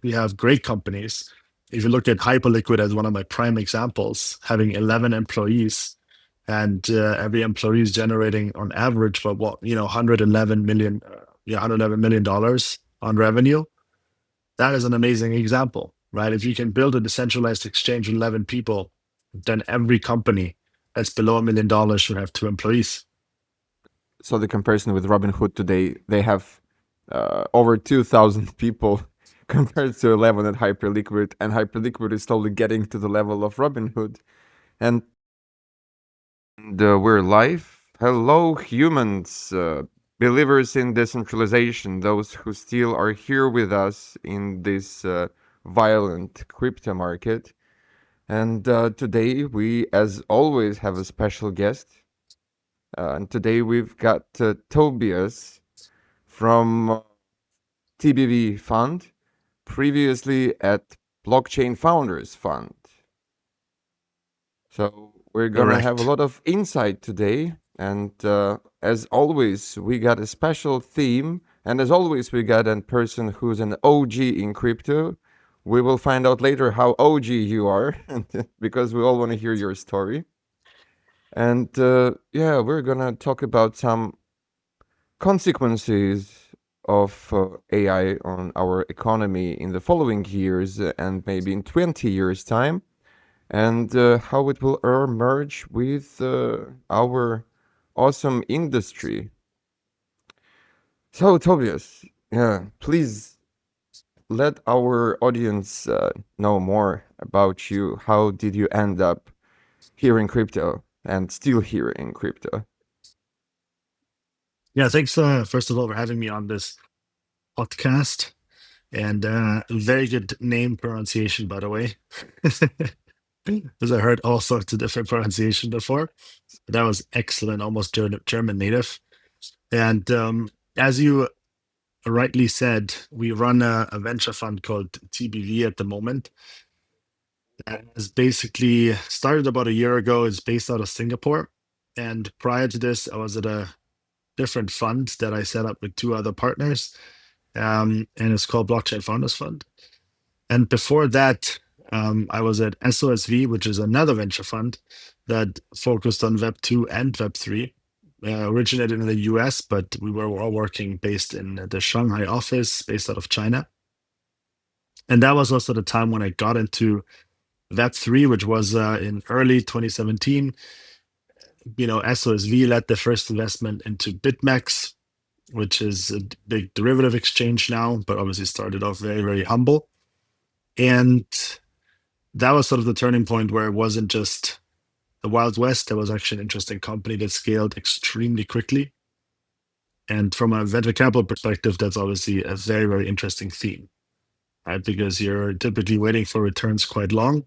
we have great companies. If you look at Hyperliquid as one of my prime examples, having 11 employees, and every employee is generating on average, but 111 million, $111 million on revenue. That is an amazing example, right? If you can build a decentralized exchange with 11 people, then every company that's below $1 million should have 2 employees. So the comparison with Robinhood today, they have over 2,000 people compared to 11 at Hyperliquid, and Hyperliquid is slowly getting to the level of Robinhood. And we're live. Hello, humans, believers in decentralization, those who still are here with us in this violent crypto market. And today we, as always, have a special guest. And today we've got Tobias from TBV Fund, previously at Blockchain Founders Fund. So we're gonna have a Correct. lot of insight today, and as always, we got a special theme, and as always, we got a person who's an OG in crypto. We will find out later how OG you are, because we all want to hear your story. And yeah, we're gonna talk about some consequences of AI on our economy in the following years and maybe in 20 years' time, and how it will merge with our awesome industry. So, Tobias, yeah, please let our audience know more about you. How did you end up here in crypto and still here in crypto? Yeah, thanks, first of all, for having me on this podcast. And very good name pronunciation, by the way. Because I heard all sorts of different pronunciation before. That was excellent, almost German native. And as you rightly said, we run a venture fund called TBV at the moment. It's basically started about a year ago. It's based out of Singapore. And prior to this, I was at a different fund that I set up with two other partners. And it's called Blockchain Founders Fund. And before that, I was at SOSV, which is another venture fund that focused on Web 2 and Web 3. Originated in the US, but we were all working based in the Shanghai office, based out of China. And that was also the time when I got into Web 3, which was in early 2017. SOSV led the first investment into BitMEX, which is a big derivative exchange now, but obviously started off very, very humble. And that was sort of the turning point where it wasn't just the Wild West. There was actually an interesting company that scaled extremely quickly. And from a venture capital perspective, that's obviously a very, very interesting theme, right? Because you're typically waiting for returns quite long.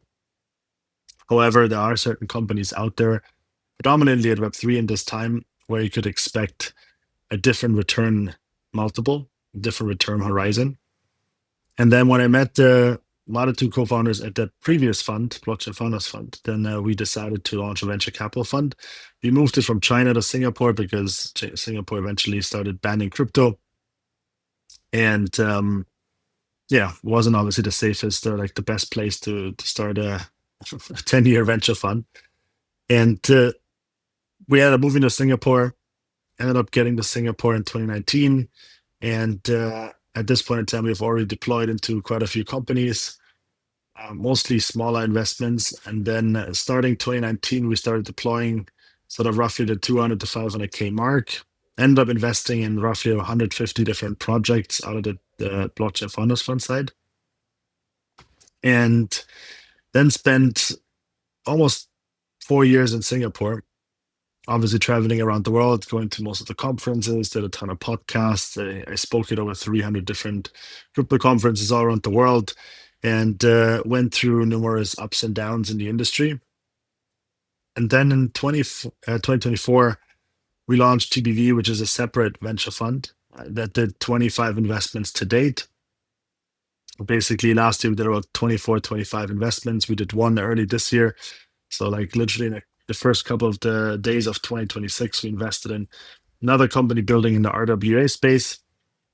However, there are certain companies out there, predominantly at Web3 in this time, where you could expect a different return multiple, different return horizon. And then when I met a lot of two co-founders at that previous fund, Blockchain Founders Fund, then we decided to launch a venture capital fund. We moved it from China to Singapore because Singapore eventually started banning crypto, and yeah, wasn't obviously the safest or like the best place to start a 10-year venture fund. And we ended up moving to Singapore. Ended up getting to Singapore in 2019, and at this point in time, we've already deployed into quite a few companies, mostly smaller investments. And then starting 2019, we started deploying sort of roughly the 200 to 500K mark. Ended up investing in roughly 150 different projects out of the Blockchain Founders Fund side. And then spent almost 4 years in Singapore, obviously traveling around the world, going to most of the conferences, did a ton of podcasts. I spoke at over 300 different crypto conferences all around the world, and went through numerous ups and downs in the industry. And then in 2024, we launched TBV, which is a separate venture fund that did 25 investments to date. Basically, last year we did about 24, 25 investments. We did one early this year. So, like, literally in the first couple of the days of 2026, we invested in another company building in the RWA space.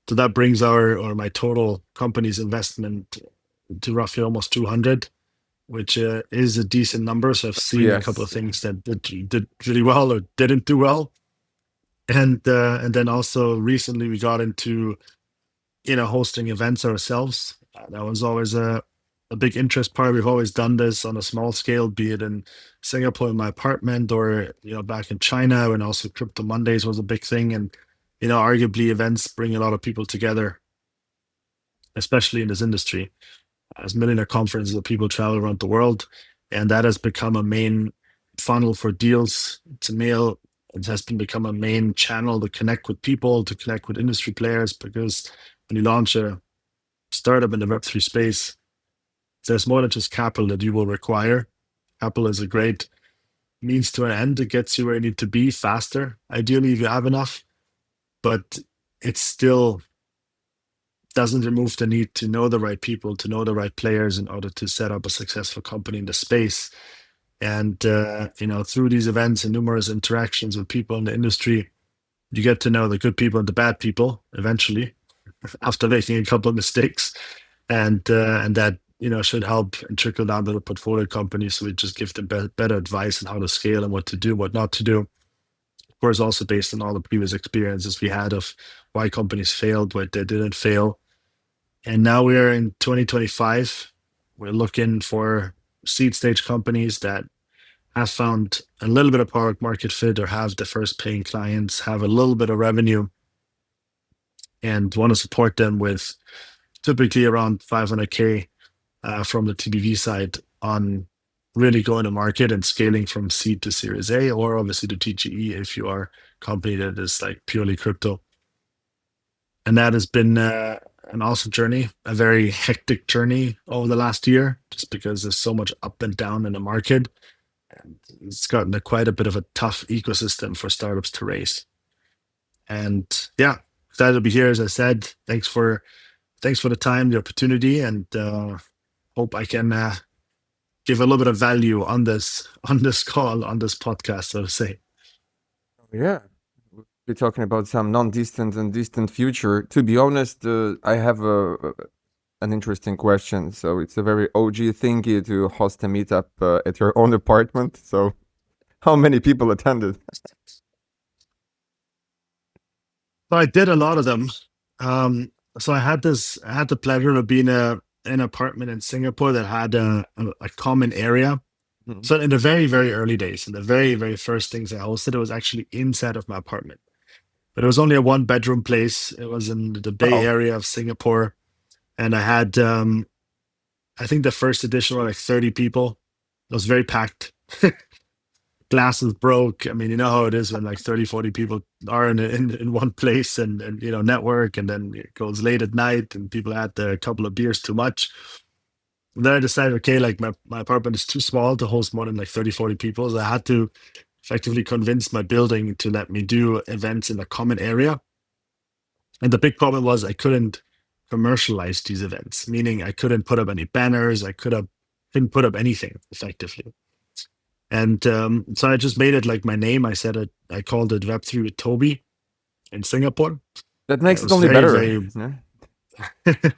So that brings our or my total company's investment to roughly almost 200, which is a decent number. So I've seen a couple Yes. of things that did really well or didn't do well, and then also recently we got into hosting events ourselves. That was always a big interest part. We've always done this on a small scale, be it in Singapore in my apartment or back in China when also Crypto Mondays was a big thing. And arguably events bring a lot of people together, especially in this industry. As millionaire conferences of people travel around the world, and that has become a main funnel for deals. It's a mail. It has been become a main channel to connect with people, to connect with industry players, because when you launch a startup in the Web3 space, there's more than just capital that you will require. Capital is a great means to an end. It gets you where you need to be faster, ideally, if you have enough, but it still doesn't remove the need to know the right people, to know the right players in order to set up a successful company in the space. And, through these events and numerous interactions with people in the industry, you get to know the good people and the bad people eventually after making a couple of mistakes. And that should help and trickle down to the portfolio companies. So we just give them better advice on how to scale and what to do, what not to do. Of course, also based on all the previous experiences we had of why companies failed, why they didn't fail. And now we're in 2025. We're looking for seed stage companies that have found a little bit of product market fit or have the first paying clients, have a little bit of revenue, and want to support them with typically around 500K from the TBV side on really going to market and scaling from seed to Series A, or obviously to TGE if you are a company that is like purely crypto. And that has been an awesome journey, a very hectic journey over the last year, just because there's so much up and down in the market. And it's gotten quite a bit of a tough ecosystem for startups to raise. And yeah, excited to be here. As I said, thanks for the time, the opportunity, and hope I can give a little bit of value on this call, on this podcast, so to say. Yeah. We're talking about some non-distant and distant future. To be honest, I have an interesting question. So it's a very OG thingy to host a meetup at your own apartment. So how many people attended? So I did a lot of them. Um, so I had the pleasure of being an apartment in Singapore that had a common area. Mhm. So in the very, very early days, in the very, very first things I hosted, it was actually inside of my apartment. But it was only a one bedroom place. It was in the Bay Oh, Area of Singapore. And I had I think the first edition were like 30 people. It was very packed. Glasses broke. I mean, you know how it is when like 30, 40 people are in one place and network, and then it goes late at night and people had a couple of beers too much. And then I decided, okay, like my apartment is too small to host more than like 30, 40 people. So I had to effectively convince my building to let me do events in a common area. And the big problem was I couldn't commercialize these events, meaning I couldn't put up any banners. Couldn't put up anything effectively. And so I just made it like my name. I called it Web3 with Toby in Singapore. that And it makes it was only very, better. very, Yeah.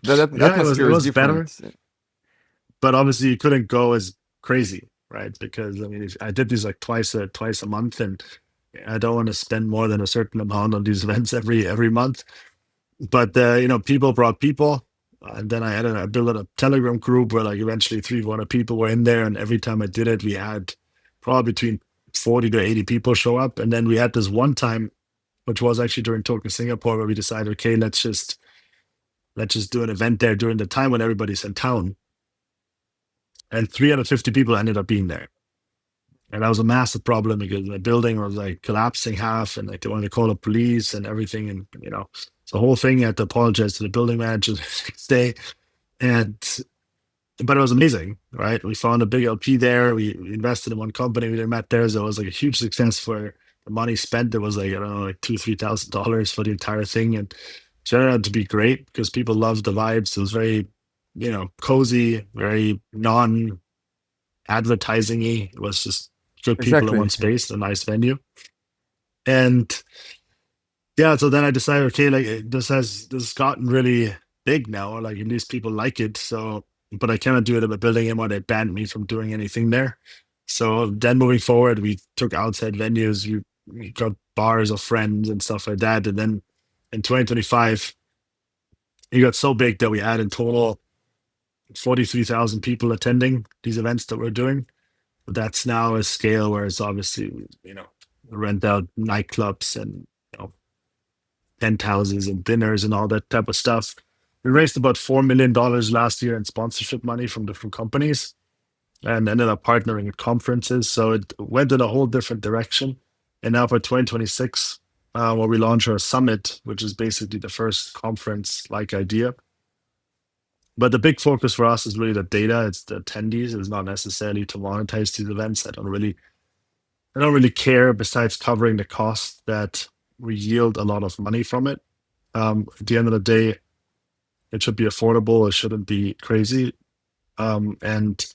That yeah, it atmosphere is was better. different. But obviously you couldn't go as crazy, right? Because I mean, if I did this like twice a month, and I don't want to spend more than a certain amount on these events every month. But people brought people, and then I built a Telegram group where like eventually 300 people were in there, and every time I did it, we had probably between 40 to 80 people show up. And then we had this one time, which was actually during Token Singapore, where we decided, okay, let's just do an event there during the time when everybody's in town, and 350 people ended up being there. And that was a massive problem because the building was like collapsing half, and like they wanted to call the police and everything. And, the whole thing, I had to apologize to the building manager the next day. And, but it was amazing, right? We found a big LP there. We invested in one company. We met there. So it was like a huge success for the money spent. It was like, I don't know, like $2,000, $3,000 for the entire thing. And it turned out to be great because people loved the vibes. It was very, cozy, very non advertising y. It was just good people in Exactly. one space, a nice venue. And Yeah, so then I decided, okay, like this has gotten really big now. Like at least people like it. So, but I cannot do it in a building anymore. They banned me from doing anything there. So then moving forward, we took outside venues. We got bars of friends and stuff like that. And then in 2025, it got so big that we had in total 43,000 people attending these events that we're doing. But that's now a scale where it's obviously, rent out nightclubs and penthouses and dinners and all that type of stuff. We raised about $4 million last year in sponsorship money from different companies and ended up partnering with conferences. So it went in a whole different direction. And now for 2026, where we launch our summit, which is basically the first conference like idea. But the big focus for us is really the data. It's the attendees. It's not necessarily to monetize these events. I don't really care besides covering the cost that we yield a lot of money from it. At the end of the day, it should be affordable. It shouldn't be crazy. And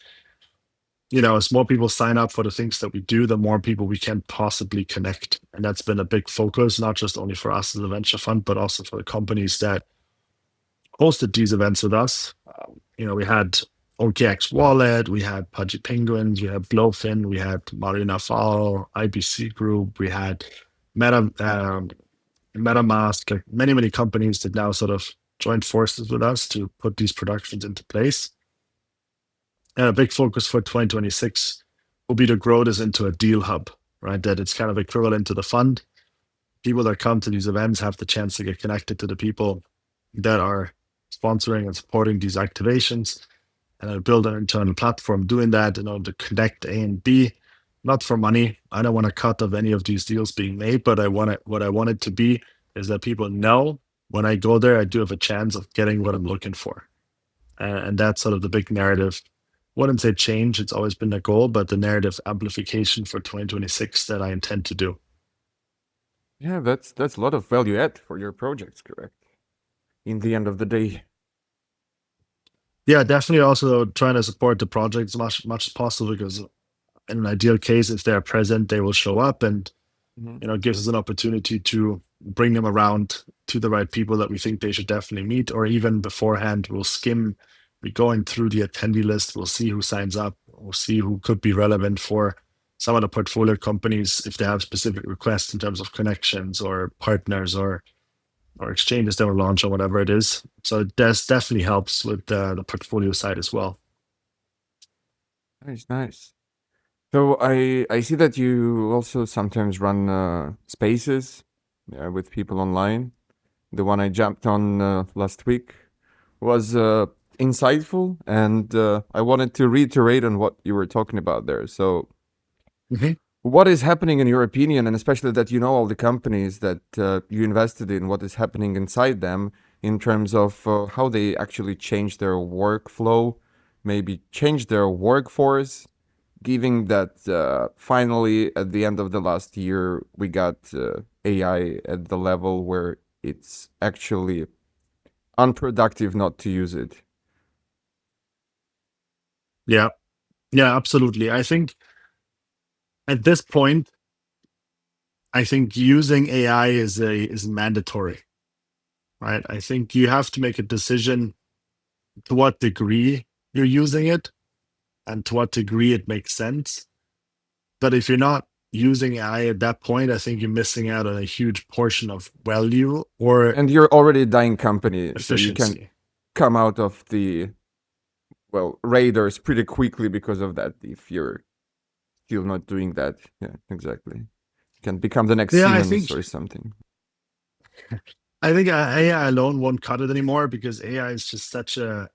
as more people sign up for the things that we do, the more people we can possibly connect. And that's been a big focus, not just only for us as a venture fund, but also for the companies that hosted these events with us. We had OKX Wallet, we had Pudgy Penguins, we had Blowfin, we had Marina Fall, IBC Group, we had Meta, MetaMask, like many, many companies that now sort of joined forces with us to put these productions into place. And a big focus for 2026 will be to grow this into a deal hub, right? That it's kind of equivalent to the fund. People that come to these events have the chance to get connected to the people that are sponsoring and supporting these activations and I build an internal platform doing that in order to connect A and B, not for money. I don't want a cut of any of these deals being made, but what I want it to be is that people know when I go there, I do have a chance of getting what I'm looking for. And that's sort of the big narrative. Wouldn't say change, it's always been the goal, but the narrative amplification for 2026 that I intend to do. Yeah, that's a lot of value add for your projects, correct? In the end of the day. Yeah, definitely also trying to support the project as much as possible because in an ideal case, if they're present, they will show up and Mhm. gives us an opportunity to bring them around to the right people that we think they should definitely meet, or even beforehand, we're going through the attendee list, we'll see who signs up, we'll see who could be relevant for some of the portfolio companies if they have specific requests in terms of connections or partners or exchanges that will launch or whatever it is. So it does definitely helps with the portfolio side as well. Nice, nice. So I see that you also sometimes run spaces with people online. The one I jumped on last week was insightful, and I wanted to reiterate on what you were talking about there. So, Mhm. what is happening in your opinion, and especially that you know all the companies that you invested in, what is happening inside them in terms of how they actually change their workflow, maybe change their workforce, given that finally at the end of the last year we got AI at the level where it's actually unproductive not to use it. Yeah, yeah, absolutely. I think at this point, I think using AI is mandatory, right? I think you have to make a decision to what degree you're using it and to what degree it makes sense. But if you're not using AI at that point, I think you're missing out on a huge portion of value or And you're already a dying company, so you can efficiency. come out of the well radars pretty quickly because of that if you're still not doing that. Yeah, exactly. You can become the next Yeah, Siemens or something. I think AI alone won't cut it anymore because AI is just such a.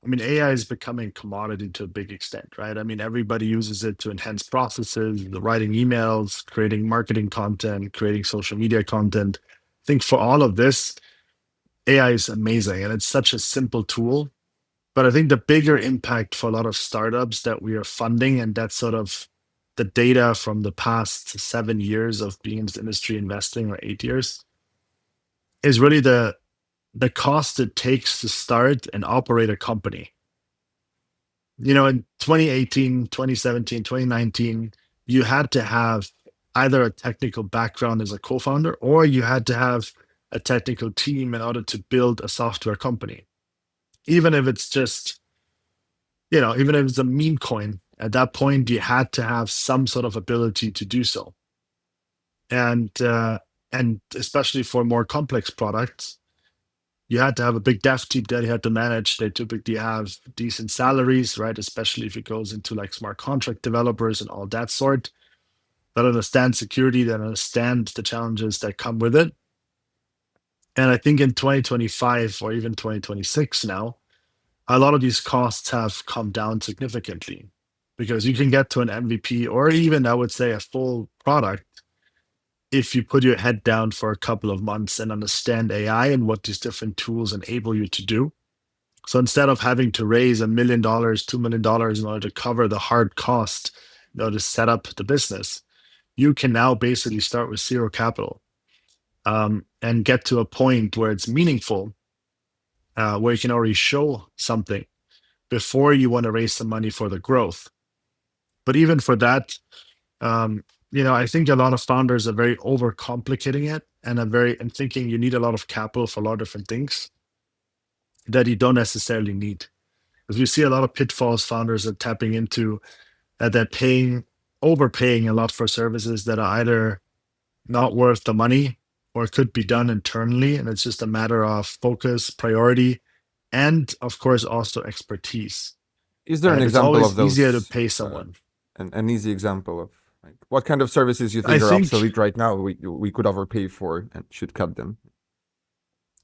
I mean, AI is becoming commodity to a big extent, right? I mean, everybody uses it to enhance processes, the writing emails, creating marketing content, creating social media content. I think for all of this, AI is amazing and it's such a simple tool. But I think the bigger impact for a lot of startups that we are funding, and that's sort of the data from the past 7 years of being in this industry investing or 8 years, is really the cost it takes to start and operate a company. In 2018, 2017, 2019, you had to have either a technical background as a co-founder, or you had to have a technical team in order to build a software company. Even if it's just, even if it's a meme coin, at that point you had to have some sort of ability to do so. And especially for more complex products, you had to have a big dev team that you had to manage. They typically have decent salaries, right? Especially if it goes into like smart contract developers and all that sort that understand security, that understand the challenges that come with it. And I think in 2025 or even 2026 now, a lot of these costs have come down significantly because you can get to an MVP or even, I would say, a full product if you put your head down for a couple of months and understand AI and what these different tools enable you to do. So instead of having to raise $1 million, $2 million in order to cover the hard cost, to set up the business, you can now basically start with zero capital, and get to a point where it's meaningful, where you can already show something before you want to raise some money for the growth. But even for that, I think a lot of founders are very overcomplicating it and thinking you need a lot of capital for a lot of different things that you don't necessarily need. Because we see a lot of pitfalls founders are tapping into, that they're overpaying a lot for services that are either not worth the money or could be done internally. And it's just a matter of focus, priority, and of course also expertise. Is there an Right? It's example always of easier to those? pay Uh, someone. an easy example of like what kind of services you I think are think, obsolete right now? We could overpay for and should cut them.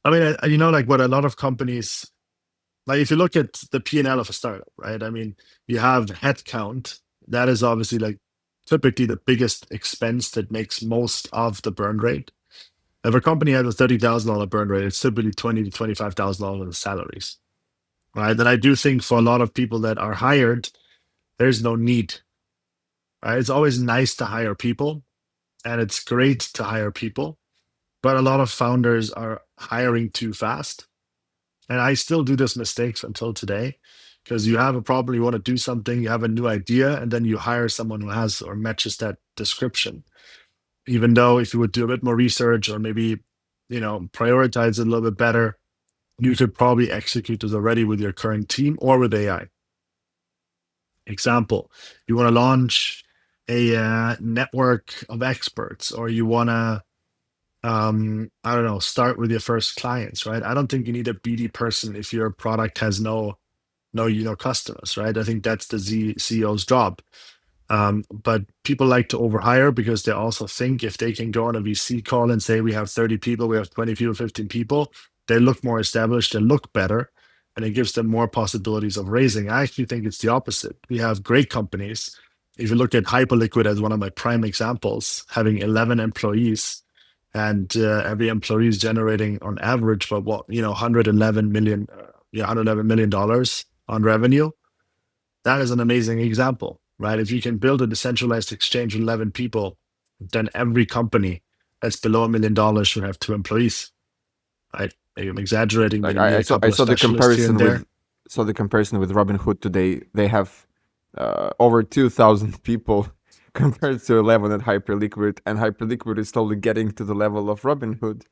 I mean, like what a lot of companies, like if you look at the P&L of a startup, right? I mean, you have headcount. That is obviously like typically the biggest expense that makes most of the burn rate. If a company has a $30,000 burn rate, it's typically $20,000 to $25,000 in salaries, right? And I do think for a lot of people that are hired, there's no need, right? It's always nice to hire people, and it's great to hire people, but a lot of founders are hiring too fast. And I still do this mistakes until today, because you have a problem, you want to do something, you have a new idea, and then you hire someone who has or matches that description. Even though if you would do a bit more research or maybe, prioritize it a little bit better, you could probably execute this already with your current team or with AI. Example, you want to launch a network of experts, or you want to, I don't know, start with your first clients, right? I don't think you need a BD person if your product has no customers, right? I think that's the CEO's job. But people like to overhire because they also think if they can go on a VC call and say we have 30 people, we have 20 people, 15 people, they look more established, they look better, and it gives them more possibilities of raising. I actually think it's the opposite. We have great companies. If you look at Hyperliquid as one of my prime examples, having 11 employees, and every employee is generating on average about 111 million, $111 million on revenue. That is an amazing example, right? If you can build a decentralized exchange with 11 people, then every company that's below $1 million should have two employees, right? Maybe I'm exaggerating, Like maybe need I a saw couple of the specialists here and comparison there. with Robinhood today. They have over 2,000 people compared to 11 at Hyperliquid, and Hyperliquid is slowly getting to the level of Robinhood,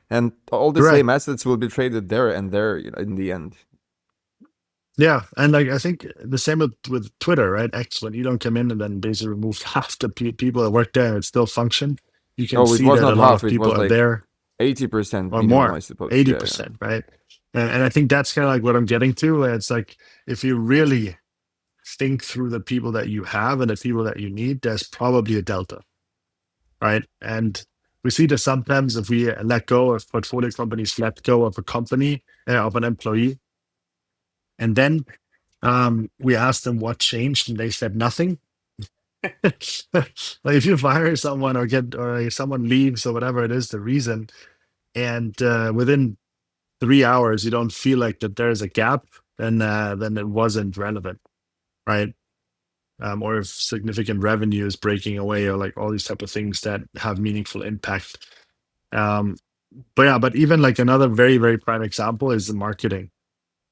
and all the same Correct. assets will be traded there and there, in the end. Yeah. And like I think the same with Twitter, right? X, when you don't come in and then basically remove half the people that work there and still function, you can Oh, it see was that a not lot half. of It people was are like there 80% or minimum, I more, suppose. Yeah, yeah. 80%, right? And I think that's kind of like what I'm getting to. It's like if you really think through the people that you have and the people that you need, there's probably a delta, right? And we see that sometimes if we let go of portfolio companies, let go of a company, of an employee, and then we ask them what changed, and they said nothing. Like if you fire someone or someone leaves or whatever it is, the reason, and within 3 hours you don't feel like that there's a gap, then it wasn't relevant, right? Or if significant revenue is breaking away, or like all these type of things that have meaningful impact. Um, but yeah, but even like another very, very prime example is the marketing.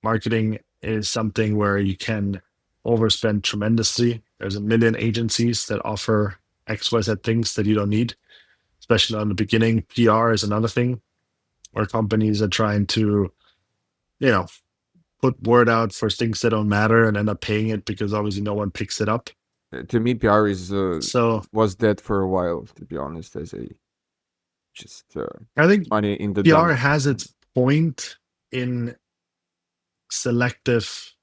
Marketing is something where you can overspend tremendously. There's a million agencies that offer XYZ things that you don't need, especially on the beginning. PR is another thing where companies are trying to, you know, put word out for things that don't matter and end up paying it because obviously no one picks it up. To me, PR is So was dead for a while, to be honest, as a just I think money in the PR dump. has its point in selective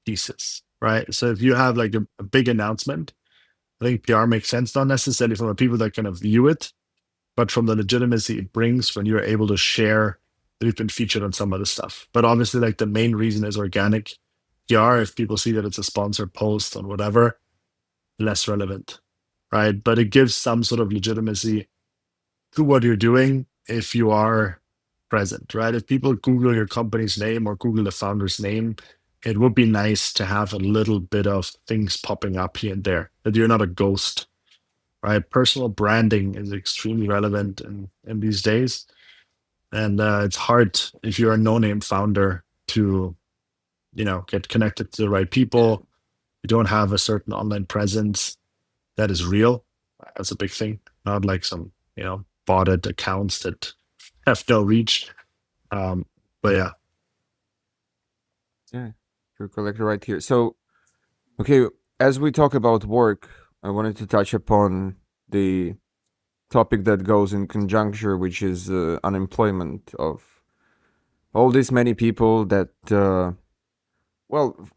pieces, right? So if you have like a big announcement, I think PR makes sense, not necessarily from the people that kind of view it, but from the legitimacy it brings when you're able to share that you've been featured on some of the stuff. But obviously, like the main reason is organic PR. If people see that it's a sponsored post on whatever, less relevant, right? But it gives some sort of legitimacy to what you're doing if you are present, right? If people Google your company's name or Google the founder's name, it would be nice to have a little bit of things popping up here and there, that you're not a ghost, right? Personal branding is extremely relevant in these days. And it's hard if you're a no-name founder to, get connected to the right Yeah. people. You don't have a certain online presence that is real. That's a big thing. Not like some, botted accounts that have no reach. But yeah, Yeah, you're correct right here. So, okay, as we talk about work, I wanted to touch upon the topic that goes in conjuncture, which is unemployment of all these many people that, well,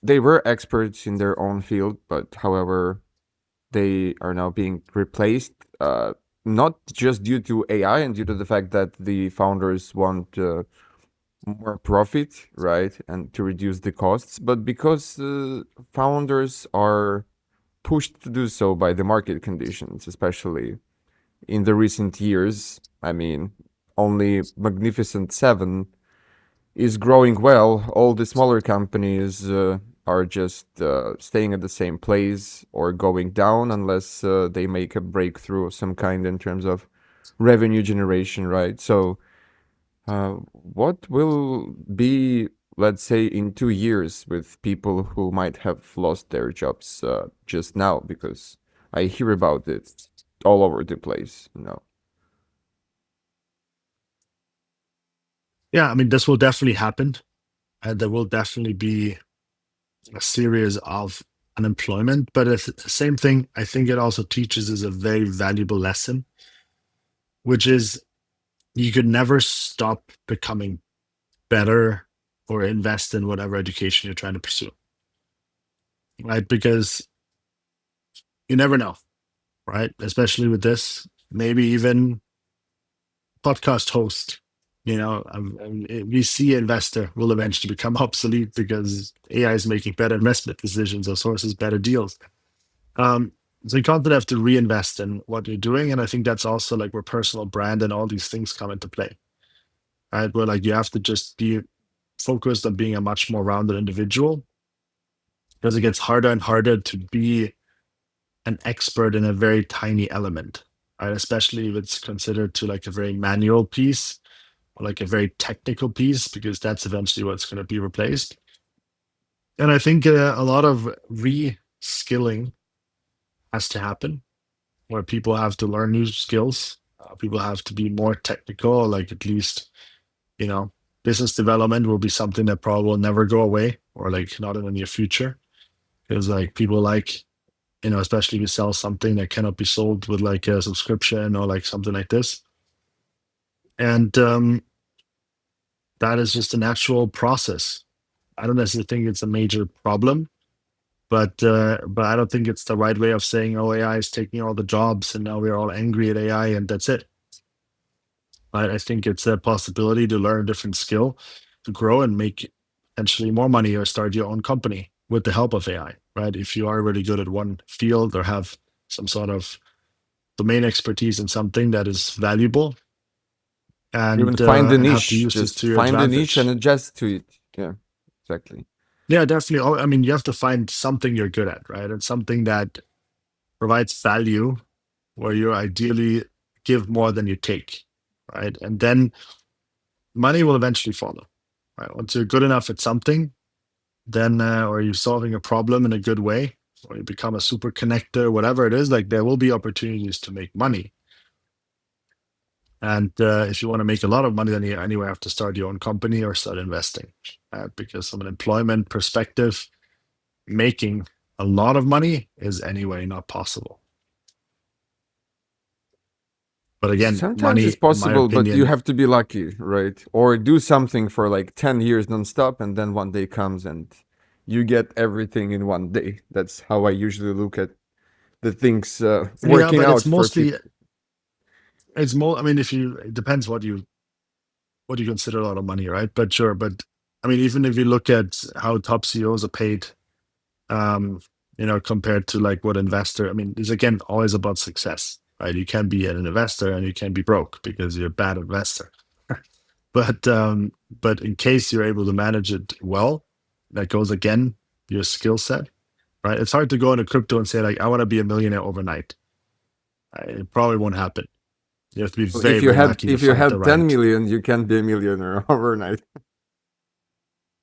they were experts in their own field, but however, they are now being replaced, not just due to AI and due to the fact that the founders want more profit, right, and to reduce the costs, but because founders are pushed to do so by the market conditions, especially in the recent years. I mean, only Magnificent Seven is growing well. All the smaller companies are just staying at the same place or going down unless they make a breakthrough of some kind in terms of revenue generation, right? So what will be, let's say, in 2 years with people who might have lost their jobs just now? Because I hear about it all over the place. yeah. I mean, this will definitely happen, and there will definitely be a series of unemployment. But it's the same thing. I think it also teaches us a very valuable lesson, which is you could never stop becoming better or invest in whatever education you're trying to pursue, right? Because you never know, right? Especially with this, maybe even podcast host. VC investor will eventually become obsolete because AI is making better investment decisions or sources better deals. Um, so you constantly have to reinvest in what you're doing, and I think that's also like where personal brand and all these things come into play, right? Where like you have to just be focused on being a much more rounded individual because it gets harder and harder to be an expert in a very tiny element, right? Especially if it's considered to like a very manual piece or like a very technical piece, because that's eventually what's going to be replaced. And I think a lot of re-skilling has to happen where people have to learn new skills. People have to be more technical, like at least, you know, business development will be something that probably will never go away or like not in the near future. Because like people like, especially if you sell something that cannot be sold with like a subscription or like something like this. And that is just a natural process. I don't necessarily think it's a major problem, but I don't think it's the right way of saying, oh, AI is taking all the jobs and now we're all angry at AI and that's it. I think it's a possibility to learn a different skill, to grow and make potentially more money or start your own company with the help of AI, right? If you are really good at one field or have some sort of domain expertise in something that is valuable Even find the and have to niche, use this just to your find the niche and advantage. adjust to it. Yeah, exactly. Yeah, definitely. I mean, you have to find something you're good at, right? And something that provides value where you ideally give more than you take, right? And then money will eventually follow, right? Once you're good enough at something, then or you're solving a problem in a good way, or you become a super connector, whatever it is, like there will be opportunities to make money. And if you want to make a lot of money, then you anyway have to start your own company or start investing. Because from an employment perspective, making a lot of money is anyway not possible. But again, Sometimes it's money, in my possible, but you opinion, have to be lucky, right? Or do something for like 10 years nonstop, and then one day comes and you get everything in one day. That's how I usually look at the things yeah, working but it's out for mostly, people. it's more, I mean, if you, it depends what you consider a lot of money, right? But sure, but I mean, even if you look at how top CEOs are paid, um, compared to like what investor, I mean, it's again always about success, right? You can be an investor and you can be broke because you're a bad investor. But in case you're able to manage it well, that goes again your skill set, right? It's hard to go into crypto and say like I want to be a millionaire overnight. It probably won't happen. You have to be Well, very, very lucky to if you find the had 10 right. million, you can be a millionaire overnight.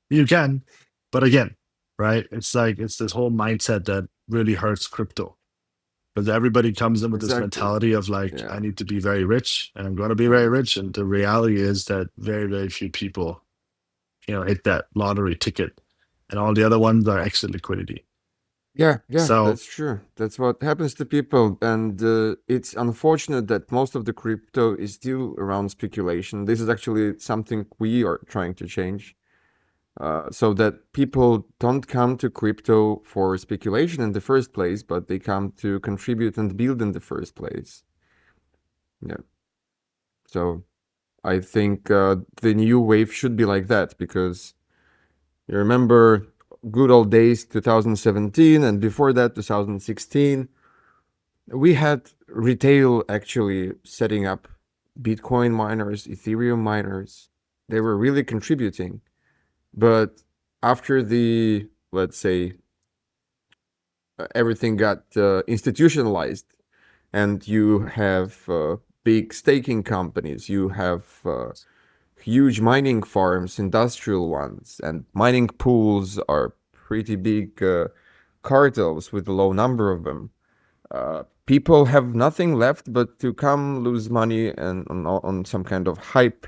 You can, but again, right? It's like it's this whole mindset that really hurts crypto because everybody comes in with this Exactly. mentality of like Yeah. I need to be very rich and I'm going to be very Mm. rich, and the reality is that very, very few people hit that lottery ticket, and all the other ones are exit liquidity. Yeah, yeah, So that's true. That's what happens to people. And it's unfortunate that most of the crypto is still around speculation. This is actually something we are trying to change. So that people don't come to crypto for speculation in the first place, but they come to contribute and build in the first place. Yeah. So I think the new wave should be like that because you remember good old days 2017 and before that 2016. We had retail actually setting up Bitcoin miners, Ethereum miners. They were really contributing. But after the, let's say, everything got institutionalized and you have big staking companies, you have huge mining farms, industrial ones, and mining pools are pretty big cartels with a low number of them. People have nothing left but to come lose money and on some kind of hype.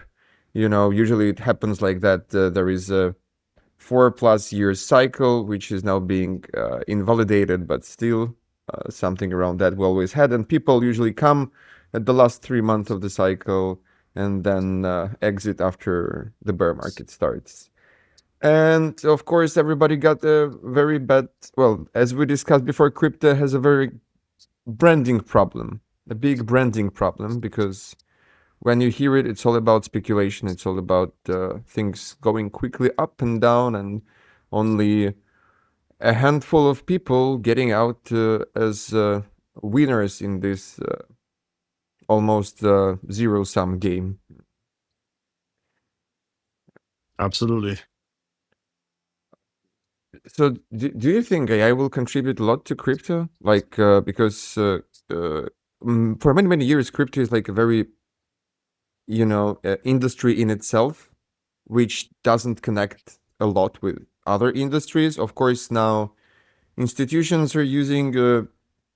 Usually it happens like that. There is a 4+ years cycle, which is now being invalidated, but still something around that we always had. And people usually come at the last 3 months of the cycle and then exit after the bear market starts. And of course, everybody got a very bad, well, as we discussed before, crypto has a very branding problem, a big branding problem, because when you hear it, it's all about speculation. It's all about things going quickly up and down, and only a handful of people getting out as winners in this almost zero-sum game. absolutely. So, do you think AI will contribute a lot to crypto? Like, because for many, many years, crypto is like a very, industry in itself, which doesn't connect a lot with other industries. Of course, now institutions are using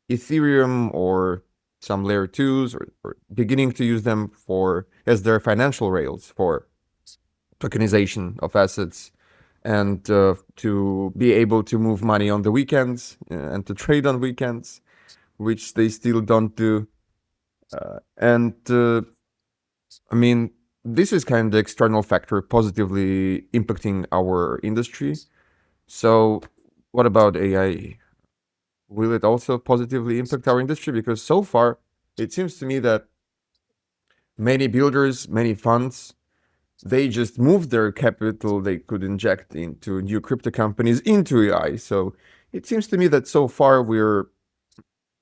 Ethereum or some layer twos, or beginning to use them for as their financial rails for tokenization of assets and to be able to move money on the weekends and to trade on weekends, which they still don't do. And I mean, this is kind of the external factor positively impacting our industry. So, what about AI? Will it also positively impact our industry? Because so far, it seems to me that many builders, many funds, they just moved their capital they could inject into new crypto companies into AI. So it seems to me that so far we're,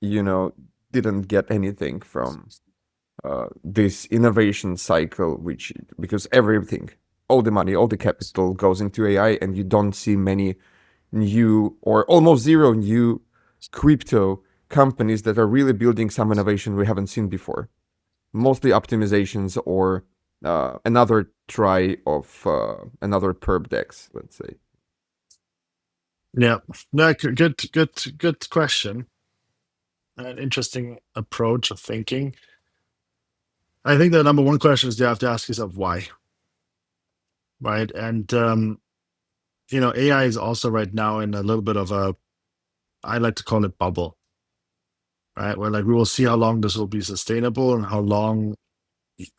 you know, didn't get anything from this innovation cycle, which because everything, all the money, all the capital goes into AI, and you don't see many new or almost zero new crypto companies that are really building some innovation we haven't seen before. Mostly optimizations or another try of another perp dex, let's say. Yeah. No, good question. An interesting approach of thinking. I think the number one question is you have to ask yourself why, right? And AI is also right now in a little bit of a, I like to call it bubble, right? Where like we will see how long this will be sustainable and how long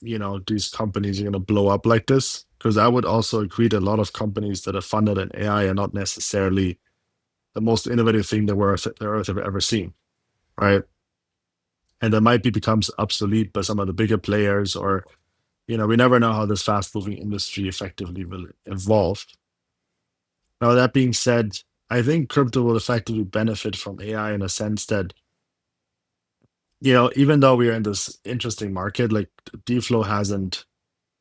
these companies are going to blow up like this. Because I would also agree that a lot of companies that are funded in AI are not necessarily the most innovative thing the earth have ever seen, right? And that might be becomes obsolete by some of the bigger players, or we never know how this fast moving industry effectively will evolve. Now, that being said, I think crypto will effectively benefit from AI in a sense that, even though we are in this interesting market, like deal flow hasn't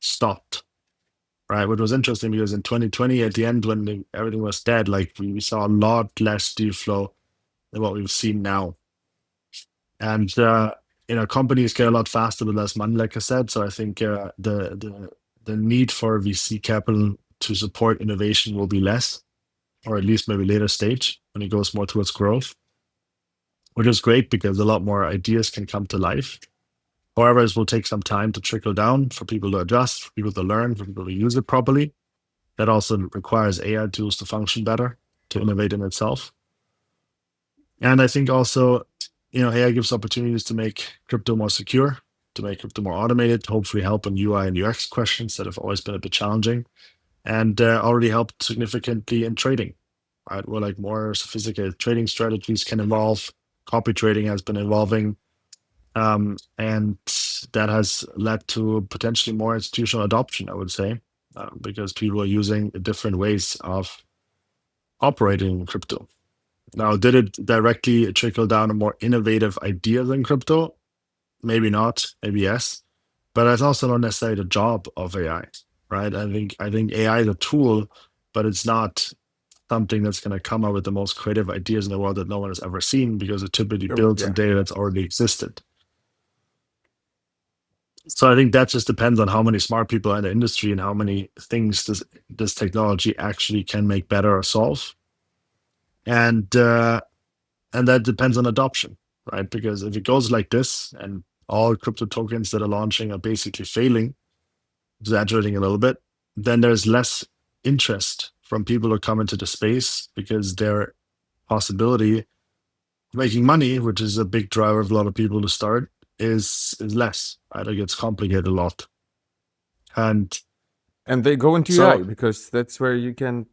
stopped, right? Which was interesting because in 2020, at the end, when everything was dead, like we saw a lot less deal flow than what we've seen now. And, companies get a lot faster with less money, like I said. So I think the need for VC capital to support innovation will be less, or at least maybe later stage when it goes more towards growth, which is great because a lot more ideas can come to life. However, it will take some time to trickle down for people to adjust, for people to learn, for people to use it properly. That also requires AI tools to function better, to innovate in itself. And I think also, AI gives opportunities to make crypto more secure, to make crypto more automated, to hopefully help on UI and UX questions that have always been a bit challenging, and already helped significantly in trading, right? Where like more sophisticated trading strategies can evolve. Copy trading has been evolving, and that has led to potentially more institutional adoption, I would say, because people are using different ways of operating in crypto. Now, did it directly trickle down to more innovative ideas in crypto? Maybe not, maybe yes. But that's also not necessarily the job of AI, right? I think AI is a tool, but it's not something that's going to come up with the most creative ideas in the world that no one has ever seen because it typically Oh, builds on yeah. data that's already existed. So I think that just depends on how many smart people are in the industry and how many things this technology actually can make better or solve. And that depends on adoption, right? Because if it goes like this and all crypto tokens that are launching are basically failing, exaggerating a little bit, then there's less interest from people who come into the space because their possibility of making money, which is a big driver of a lot of people to start, is less. Right? It gets complicated a lot. And And they go into AI so because that's where you can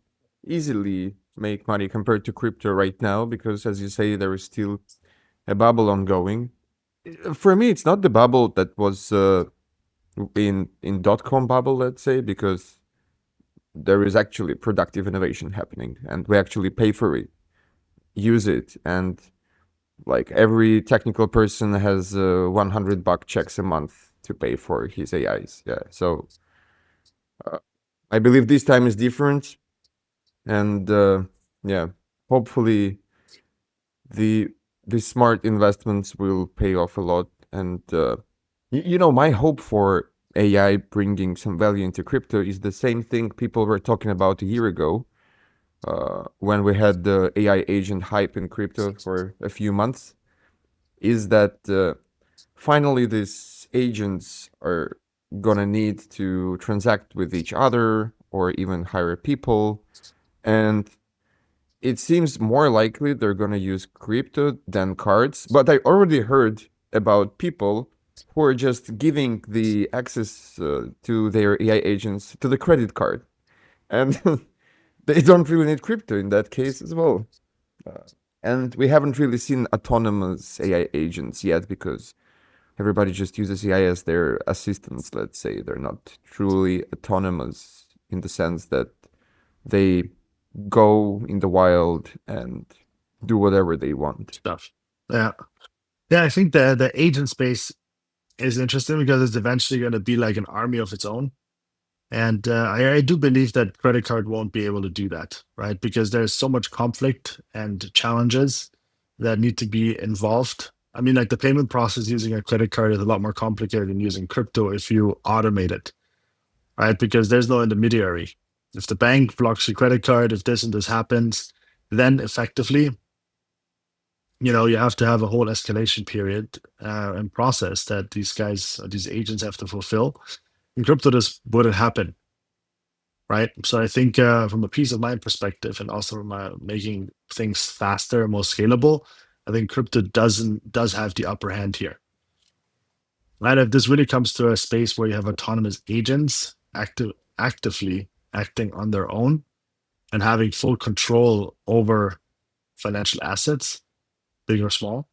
easily make money compared to crypto right now, because as you say, there is still a bubble ongoing. For me, it's not the bubble that was in dot-com bubble, let's say, because there is actually productive innovation happening and we actually pay for it, use it, and like every technical person has $100 checks a month to pay for his AIs. Yeah, so uh, I believe this time is different, and yeah, hopefully the the smart investments will pay off a lot. And my hope for AI bringing some value into crypto is the same thing people were talking about a year ago, when we had the AI agent hype in crypto for a few months, is that finally these agents are gonna need to transact with each other or even hire people. And it seems more likely they're gonna use crypto than cards. But I already heard about people who are just giving the access to their AI agents to the credit card. And they don't really need crypto in that case as well. Uh, and we haven't really seen autonomous AI agents yet because everybody just uses AI as their assistants, let's say. They're not truly autonomous in the sense that they go in the wild and do whatever they want. stuff. Yeah. Yeah, I think the agent space is interesting because it's eventually going to be like an army of its own. And I do believe that credit card won't be able to do that, right? Because there's so much conflict and challenges that need to be involved. I mean, like the payment process using a credit card is a lot more complicated than using crypto if you automate it, right? Because there's no intermediary. If the bank blocks your credit card, if this and this happens, then effectively, you have to have a whole escalation period and process that these agents have to fulfill. In crypto, this wouldn't happen, right? So I think from a peace of mind perspective, and also from making things faster and more scalable, I think crypto does have the upper hand here. Right? If this really comes to a space where you have autonomous agents actively acting on their own and having full control over financial assets, big or small,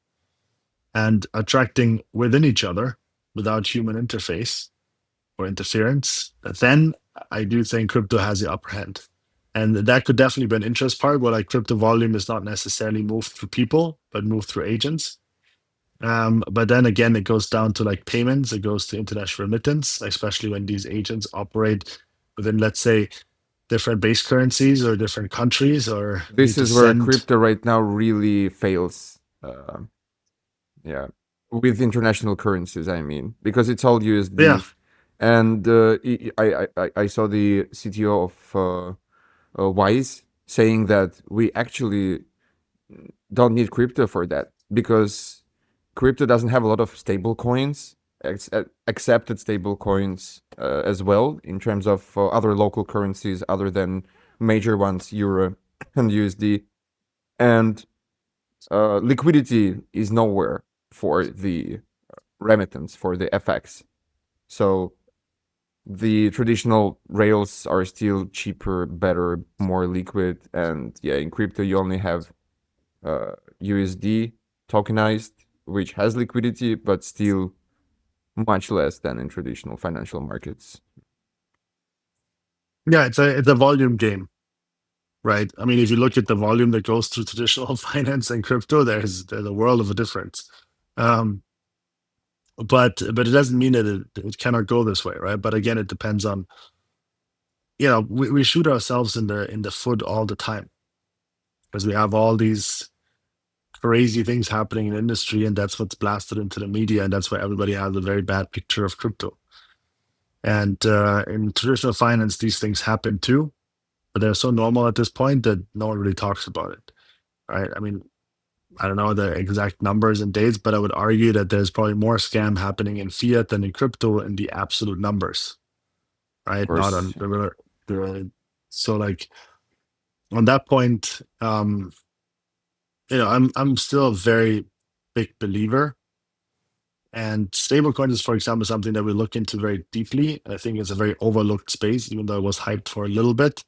and attracting within each other without human interface or interference, then I do think crypto has the upper hand. And that could definitely be an interest part where like crypto volume is not necessarily moved through people, but moved through agents. But then again, it goes down to like payments, it goes to international remittance, especially when these agents operate within, let's say, different base currencies or different countries or This need to is where send. crypto right now really fails. Yeah, with international currencies, I mean, because it's all Yeah. USD. And I saw the CTO of Wise saying that we actually don't need crypto for that because crypto doesn't have a lot of stable coins, accepted stable coins as well in terms of other local currencies other than major ones, euro and USD. And liquidity is nowhere for the remittance, for the FX. So the traditional rails are still cheaper, better, more liquid. And yeah, in crypto, you only have USD tokenized, which has liquidity, but still much less than in traditional financial markets. Yeah, it's a volume game, right? I mean, if you look at the volume that goes through traditional finance and crypto, there's a world of a difference. Um, but it doesn't mean that it cannot go this way, right? But again, it depends on, we shoot ourselves in the foot all the time because we have all these crazy things happening in the industry, and that's what's blasted into the media, and that's why everybody has a very bad picture of crypto. And in traditional finance, these things happen too, but they're so normal at this point that no one really talks about it, right? I mean, I don't know the exact numbers and dates, but I would argue that there's probably more scam happening in fiat than in crypto in the absolute numbers, Of right? Not course. on the so like on that point, I'm still a very big believer. And stablecoins is, for example, something that we look into very deeply. I think it's a very overlooked space, even though it was hyped for a little bit.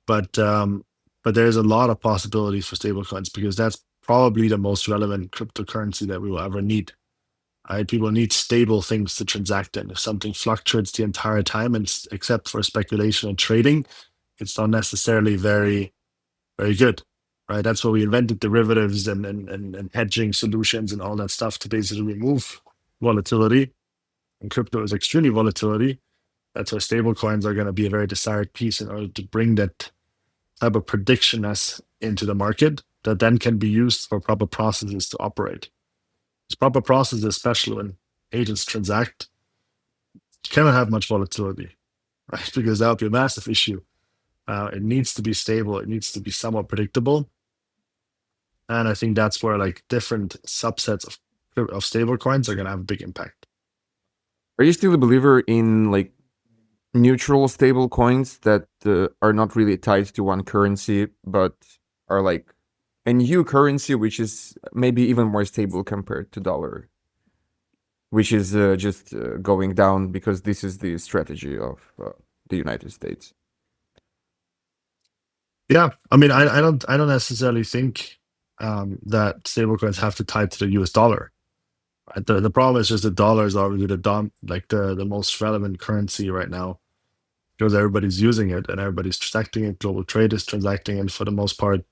But there's a lot of possibilities for stablecoins because that's probably the most relevant cryptocurrency that we will ever need. Right? People need stable things to transact in. If something fluctuates the entire time, and except for speculation and trading, it's not necessarily very, very good. Right? That's why we invented derivatives and hedging solutions and all that stuff to basically remove volatility. And crypto is extremely volatility. That's why stable coins are going to be a very desired piece in order to bring that type of predictionness into the market that then can be used for proper processes to operate. This proper processes, especially when agents transact, cannot have much volatility, right? Because that would be a massive issue. It needs to be stable. It needs to be somewhat predictable. And I think that's where like different subsets of stable coins are going to have a big impact. Are you still a believer in like neutral stable coins that are not really tied to one currency, but are like a new currency, which is maybe even more stable compared to dollar, which is just going down because this is the strategy of the United States? Yeah, I mean, I don't necessarily think that stablecoins have to tie to the US dollar. Right? The problem is just the dollar is already the most relevant currency right now because everybody's using it and everybody's transacting it. Global trade is transacting it for the most part.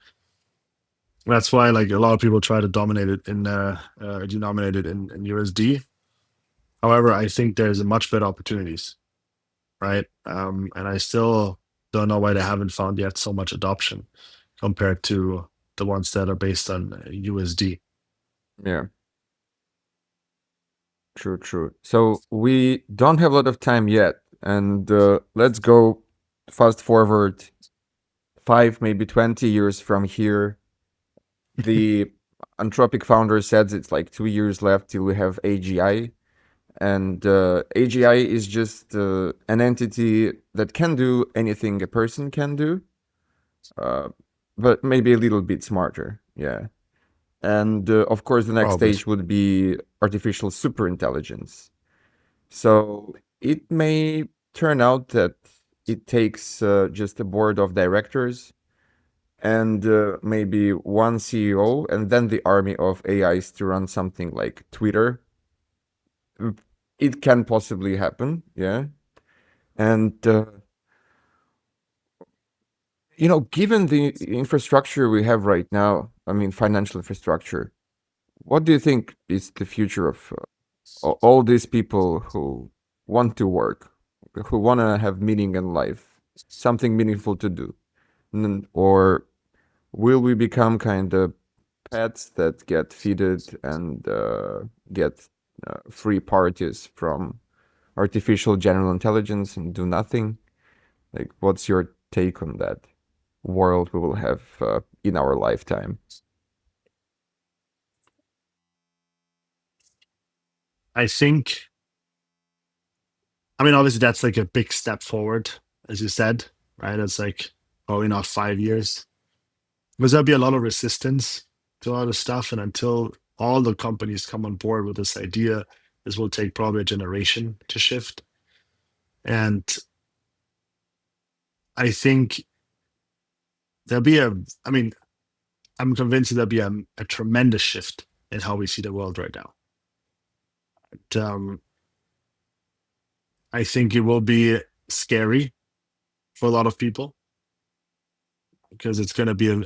That's why like a lot of people try to dominate it denominate it in USD. However, I think there's a much better opportunities, right? And I still don't know why they haven't found yet so much adoption compared to the ones that are based on USD. Yeah, true, true. So we don't have a lot of time yet, and let's go fast forward 5, maybe 20 years from here, the Anthropic founder said it's like 2 years left till we have AGI. And AGI is just an entity that can do anything a person can do, uh, but maybe a little bit smarter. Yeah. And of course, the next Probably. stage would be artificial superintelligence. So it may turn out that it takes just a board of directors and maybe one CEO, and then the army of AIs to run something like Twitter. It can possibly happen, yeah. And given the infrastructure we have right now, I mean, financial infrastructure, what do you think is the future of all these people who want to work, who want to have meaning in life, something meaningful to do? Or will we become kind of pets that get feeded and get free parties from artificial general intelligence and do nothing? Like, what's your take on that world we will have in our lifetime? I think, I mean, obviously that's like a big step forward, as you said, right? It's like probably not 5 years, because there'll be a lot of resistance to a lot of stuff. And until all the companies come on board with this idea, this will take probably a generation to shift. And I think there'll be I mean, I'm convinced there'll be a tremendous shift in how we see the world right now. I think it will be scary for a lot of people because it's going to be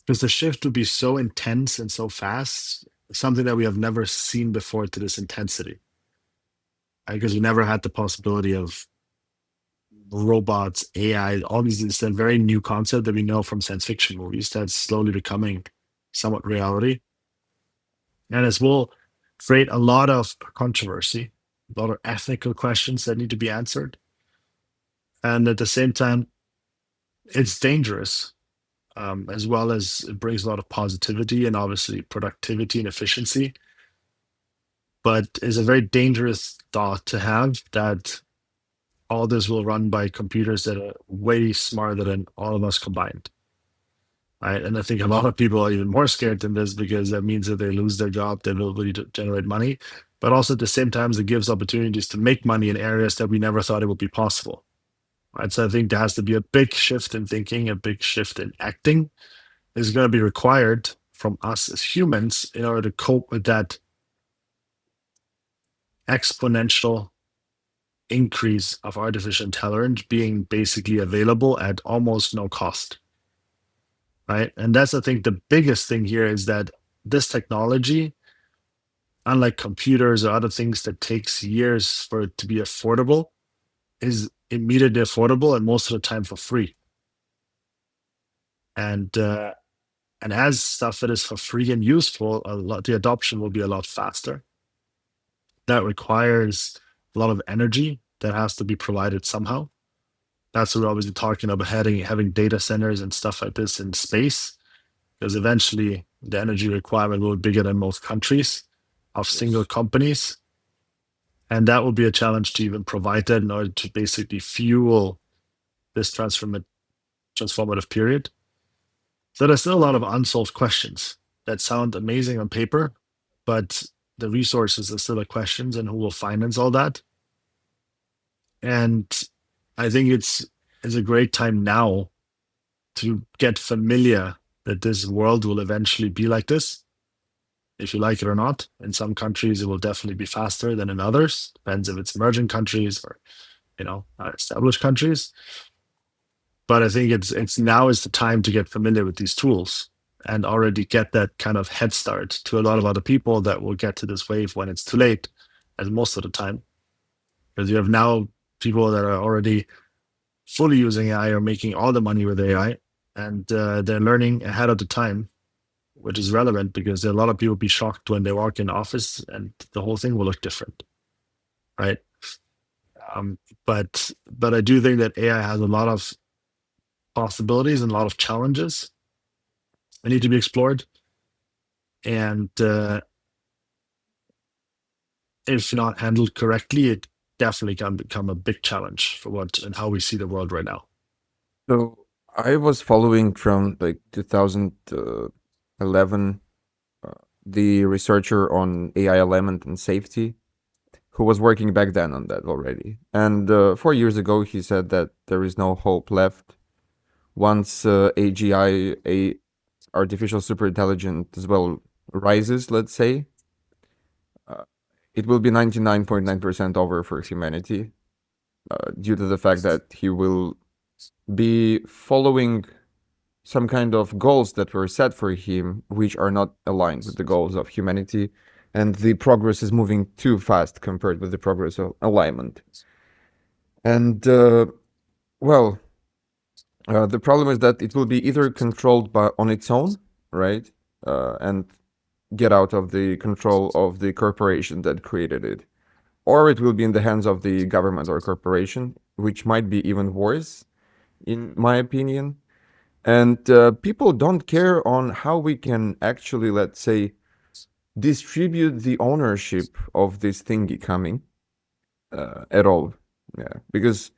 because the shift will be so intense and so fast, something that we have never seen before to this intensity. Right? Because we never had the possibility of robots, AI, all these it's a very new concept that we know from science fiction movies that's slowly becoming somewhat reality. And this will create a lot of controversy, a lot of ethical questions that need to be answered. And at the same time, it's dangerous, as well as it brings a lot of positivity and obviously productivity and efficiency. But it's a very dangerous thought to have that all this will run by computers that are way smarter than all of us combined. Right. And I think a lot of people are even more scared than this because that means that they lose their job, their ability to generate money. But also at the same time, it gives opportunities to make money in areas that we never thought it would be possible. Right. So I think there has to be a big shift in thinking, a big shift in acting is going to be required from us as humans in order to cope with that exponential increase of artificial intelligence being basically available at almost no cost. Right. And that's, I think, the biggest thing here is that this technology, unlike computers or other things that takes years for it to be affordable, is immediately affordable and most of the time for free. And as stuff that is for free and useful, the adoption will be a lot faster. That requires a lot of energy that has to be provided somehow. That's what we're obviously talking about having data centers and stuff like this in space, because eventually the energy requirement will be bigger than most countries of single Yes. companies. And that will be a challenge to even provide that in order to basically fuel this transformative period. So there's still a lot of unsolved questions that sound amazing on paper, but the resources are still the questions and who will finance all that. And I think it's a great time now to get familiar that this world will eventually be like this, if you like it or not. In some countries, it will definitely be faster than in others. Depends if it's emerging countries or established countries. But I think it's now is the time to get familiar with these tools and already get that kind of head start to a lot of other people that will get to this wave when it's too late, as most of the time. Because you have now people that are already fully using AI or making all the money with AI, and they're learning ahead of the time, which is relevant because a lot of people be shocked when they walk in office and the whole thing will look different, right? Um, but I do think that AI has a lot of possibilities and a lot of challenges that need to be explored. And if not handled correctly, it definitely can become a big challenge for what and how we see the world right now. So I was following from like 2011 the researcher on AI element and safety who was working back then on that already. And 4 years ago, he said that there is no hope left once AGI, artificial superintelligence, as well rises, let's say. It will be 99.9% over for humanity due to the fact that he will be following some kind of goals that were set for him, which are not aligned with the goals of humanity. And the progress is moving too fast compared with the progress of alignment. And, well, the problem is that it will be either controlled by on its own, right? And get out of the control of the corporation that created it. Or it will be in the hands of the government or corporation, which might be even worse, in my opinion. And people don't care on how we can actually, let's say, distribute the ownership of this thingy coming at all. Yeah, because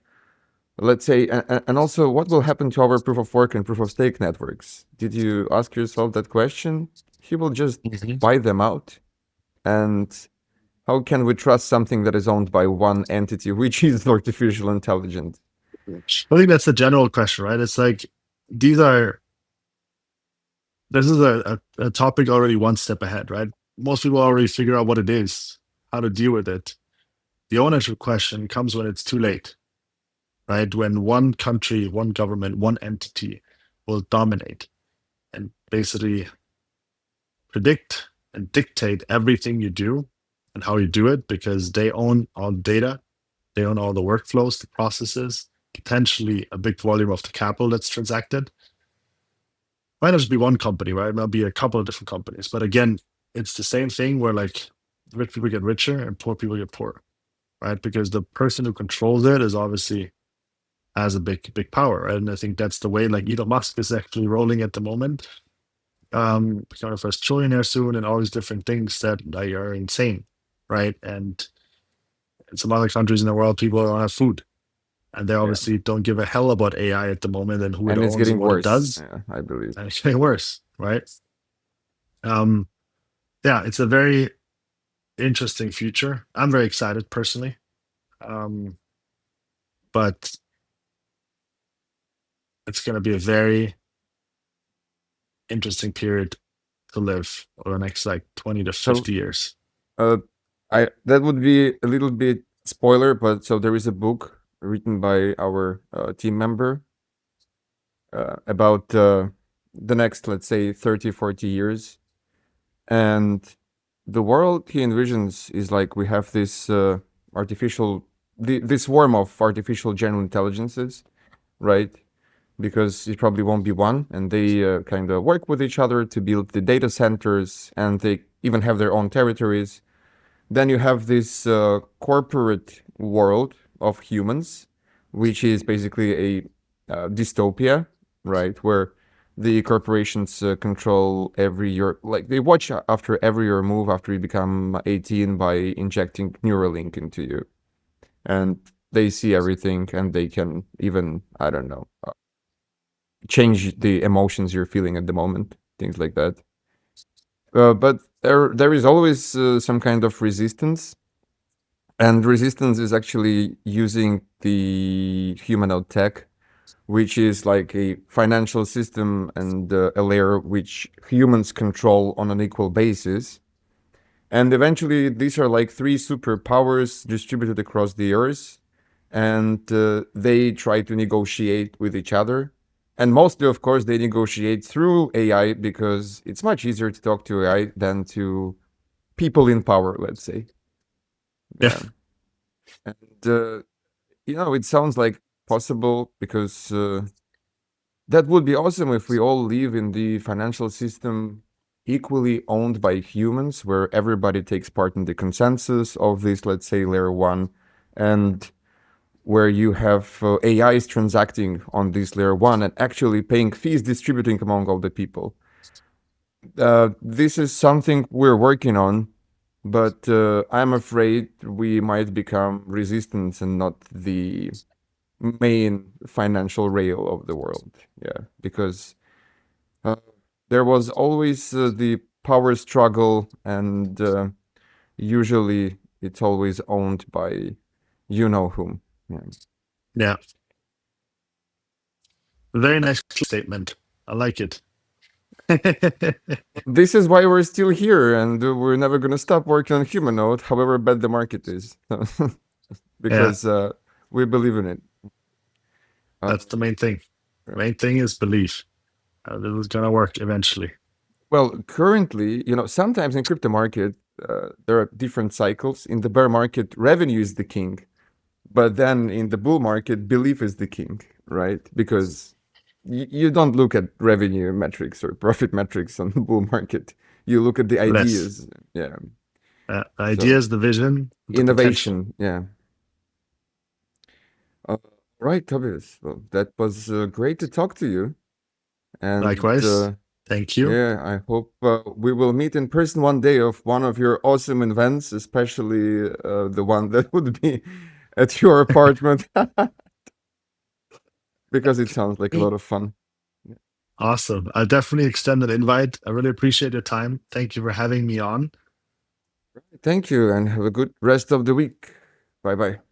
let's say, and also what will happen to our proof of work and proof of stake networks? Did you ask yourself that question? He will just Mhm. buy them out. And how can we trust something that is owned by one entity, which is artificial intelligence? I think that's the general question, right? It's like these are this is a topic already one step ahead, right? Most people already figure out what it is, how to deal with it. The ownership question comes when it's too late, right? When one country, one government, one entity will dominate and basically predict and dictate everything you do and how you do it because they own all the data, they own all the workflows, the processes, potentially a big volume of the capital that's transacted. Might not just be one company, right? It might be a couple of different companies. But again, it's the same thing where like rich people get richer and poor people get poorer, right? Because the person who controls it is obviously has a big power, right? And I think that's the way like Elon Musk is actually rolling at the moment. Becoming the first trillionaire soon and all these different things that like, are insane, right? And in some other countries in the world, people don't have food. And they Yeah. obviously don't give a hell about AI at the moment and who it And it's owns and getting what it worse, does. yeah, I believe. And it's getting worse, right? Um, yeah, it's a very interesting future. I'm very excited personally. Um, but it's going to be a very interesting period to live over the next like 20 to So 50 years. Uh, I that would be a little bit spoiler, but so there is a book written by our team member about the next, let's say, 30, 40 years. And the world he envisions is like we have this this swarm of artificial general intelligences, right? Because it probably won't be one, and they kind of work with each other to build the data centers, and they even have their own territories. Then you have this corporate world of humans, which is basically a dystopia, right? Where the corporations control every your like they watch after every your move after you become 18 by injecting Neuralink into you, and they see everything, and they can even I don't know change the emotions you're feeling at the moment, things like that. But there is always some kind of resistance. And resistance is actually using the Humanode tech, which is like a financial system and a layer which humans control on an equal basis. And eventually, these are like three superpowers distributed across the earth, and they try to negotiate with each other. And mostly, of course, they negotiate through AI because it's much easier to talk to AI than to people in power, let's say. Yeah. Yeah. And it sounds like possible because that would be awesome if we all live in the financial system equally owned by humans, where everybody takes part in the consensus of this, let's say, layer one. And where you have AIs transacting on this layer one and actually paying fees, distributing among all the people. This is something we're working on, but I'm afraid we might become resistance and not the main financial rail of the world. Yeah, because uh, there was always the power struggle, and usually it's always owned by you know whom. Yeah. Yeah. Very nice statement. I like it. This is why we're still here, and we're never going to stop working on Humanode, however bad the market is, Yeah, because we believe in it. that's the main thing. Main thing is belief. This is gonna work eventually. Well, currently, sometimes in crypto market, there are different cycles. In the bear market, revenue is the king, but then in the bull market, belief is the king, right? Because you don't look at revenue metrics or profit metrics on the bull market. You look at the Less. ideas. Yeah. The So ideas, the vision, the potential. innovation. Yeah. Right, Tobias. Well, that was great to talk to you. And Likewise. Thank you. yeah, I hope we will meet in person one day of one of your awesome events, especially the one that would be at your apartment, because it sounds like a lot of fun. Awesome. I definitely extend an invite. I really appreciate your time. Thank you for having me on. Thank you, and have a good rest of the week. Bye bye.